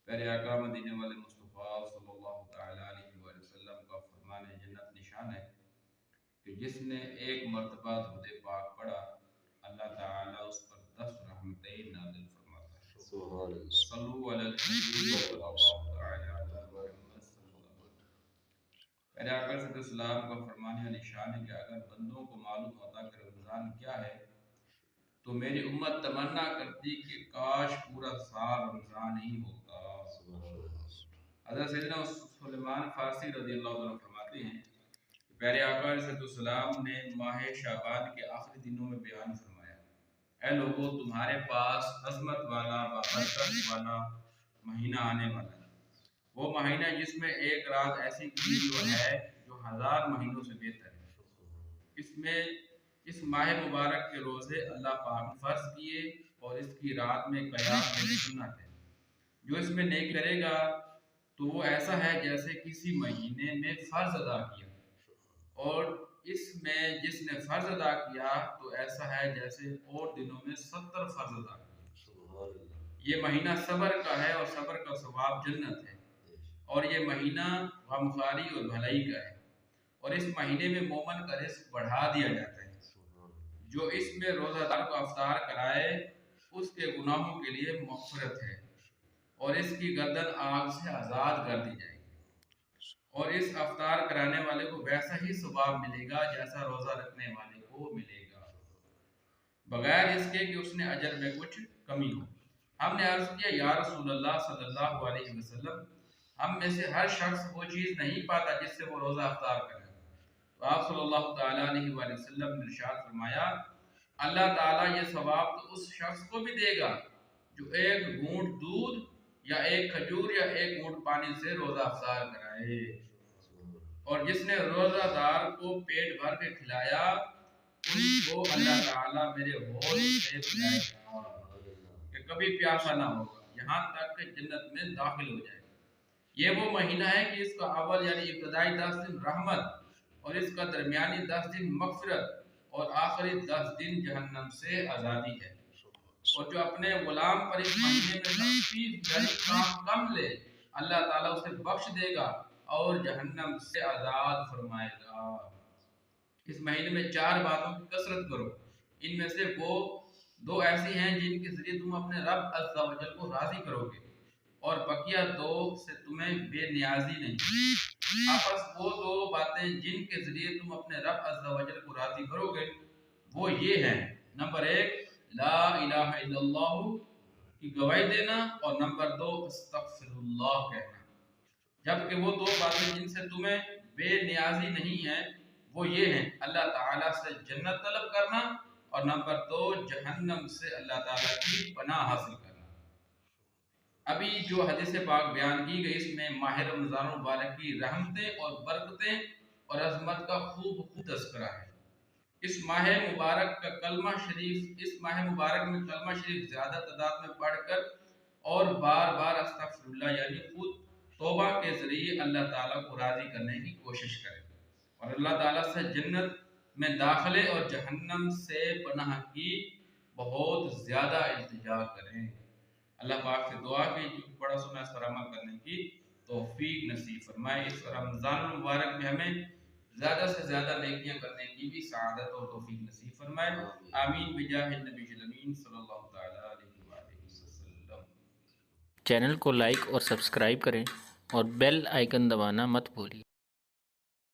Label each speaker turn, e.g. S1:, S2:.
S1: پیارے آقا مدینے والے مصطفیٰ صلی اللہ تعالیٰ علیہ وآلہ وسلم کا فرمان جنت نشان ہے کہ جس نے ایک مرتبہ درود پاک پڑھا اللہ تعالیٰ اس پر 10 رحمتیں نازل فرماتا ہے۔
S2: سبحان اللہ۔
S1: صلو علی الحبیب صلی اللہ تعالیٰ علی محمد صلی اللہ علیہ وسلم۔ پیارے آقا صلی اللہ علیہ وسلم کا فرمان نشان ہے کہ اگر بندوں کو معلوم ہوتا کہ رمضان کیا ہے تو میری امت تمنا کرتی کہ کاش پورا سال رمضان ہی ہوتا۔ حضرت سیدنا سلیمان فارسی رضی اللہ عنہ فرماتے ہیں کہ پیارے آقا علیہ السلام نے ماہ شعبان کے آخری دنوں میں بیان فرمایا، اے لوگوں تمہارے پاس عظمت والا بابرکت والا مہینہ آنے والا ہے، وہ مہینہ جس میں ایک رات ایسی گزری جو ہے جو 1000 مہینوں سے بہتر ہے۔ اس ماہ مبارک کے روزے اللہ پاک نے فرض کیے اور اس کی رات میں قیام کرنا سنت ہے۔ جو اس میں نیکی کرے گا تو وہ ایسا ہے جیسے کسی مہینے میں فرض ادا کیا، اور اس میں جس نے فرض ادا کیا تو ایسا ہے جیسے اور دنوں میں 70 فرض ادا کیا۔ یہ مہینہ صبر کا ہے اور صبر کا ثواب جنت ہے، اور یہ مہینہ غمخواری اور بھلائی کا ہے، اور اس مہینے میں مومن کا رزق بڑھا دیا جاتا ہے۔ جو اس میں روزہ دار کو افطار کرائے اس کے گناہوں کے لیے مغفرت ہے، اور اس کی گردن آگ سے آزاد کر دی جائے گی، اور اس افطار کرانے والے کو ویسا ہی ثواب ملے گا جیسا روزہ رکھنے والے کو ملے گا، بغیر اس کے کہ اس نے اجر میں کچھ کمی ہو۔ ہم نے عرض کیا یا رسول اللہ صلی اللہ علیہ وسلم، ہم میں سے ہر شخص وہ چیز نہیں پاتا جس سے وہ روزہ افطار کرے، تو آپ صلی اللہ تعالیٰ علیہ وآلہ وسلم نے ارشاد فرمایا اللہ تعالیٰ یہ ثواب تو اس شخص کو بھی دے گا جو ایک گھونٹ دودھ یا ایک کھجور یا ایک گھونٹ پانی سے روزہ افطار کرائے، اور جس نے روزہ دار کو پیٹ بھر کے کھلایا ان کو اللہ تعالیٰ میرے حوض سے پلائے گا کہ کبھی پیاسا نہ ہوگا یہاں تک کہ جنت میں داخل ہو جائے گا۔ یہ وہ مہینہ ہے کہ اس کا اول یعنی ابتدائی 10 دن رحمت، اور اس کا درمیانی 10 دن مغفرت، اور آخری 10 دن جہنم سے آزادی ہے، اور جو اپنے غلام پر اس مہینے میں تخفیف یعنی کام کم لے اللہ تعالیٰ اسے بخش دے گا اور جہنم سے آزاد فرمائے گا۔ اس مہینے میں 4 باتوں کی کثرت کرو، ان میں سے وہ 2 ایسی ہیں جن کے ذریعے تم اپنے رب عز و جل کو راضی کرو گے، اور بقیہ 2 سے تمہیں بے نیازی نہیں۔ آپس وہ 2 باتیں جن کے ذریعے تم اپنے رب عز و جل کو راضی کرو گے وہ یہ ہیں، نمبر 1 لا الہ الا اللہ کی گواہی دینا، اور نمبر 2 استغفر اللہ کہنا۔ جبکہ وہ 2 باتیں جن سے تمہیں بے نیازی نہیں ہیں وہ یہ ہیں اللہ تعالیٰ سے جنت طلب کرنا، اور نمبر 2 جہنم سے اللہ تعالیٰ کی پناہ حاصل کرنا۔ ابھی جو حدیث پاک بیان کی گئی اس میں ماہ رمضان مبارک کی رحمتیں اور برکتیں اور عظمت کا خوب تذکرہ ہے۔ اس ماہ مبارک کا کلمہ شریف، اس ماہ مبارک میں کلمہ شریف زیادہ تعداد میں پڑھ کر اور بار بار استغفر اللہ یعنی خود توبہ کے ذریعے اللہ تعالیٰ کو راضی کرنے کی کوشش کریں، اور اللہ تعالیٰ سے جنت میں داخلے اور جہنم سے پناہ کی بہت زیادہ التجا کریں۔ اللہ پاک سے دعا کی جو بڑا سنا اس پر عمل کرنے کی توفیق نصیب فرمائے۔ اس رمضان المبارک میں ہمیں زیادہ سے زیادہ نیکیاں کرنے کی بھی سعادت اور توفیق نصیب فرمائے، آمین بجاہ النبی الامین صلی اللہ تعالیٰ علیہ وآلہ وسلم۔
S3: چینل کو لائک اور سبسکرائب کریں اور بیل آئیکن دبانا مت بھولیے۔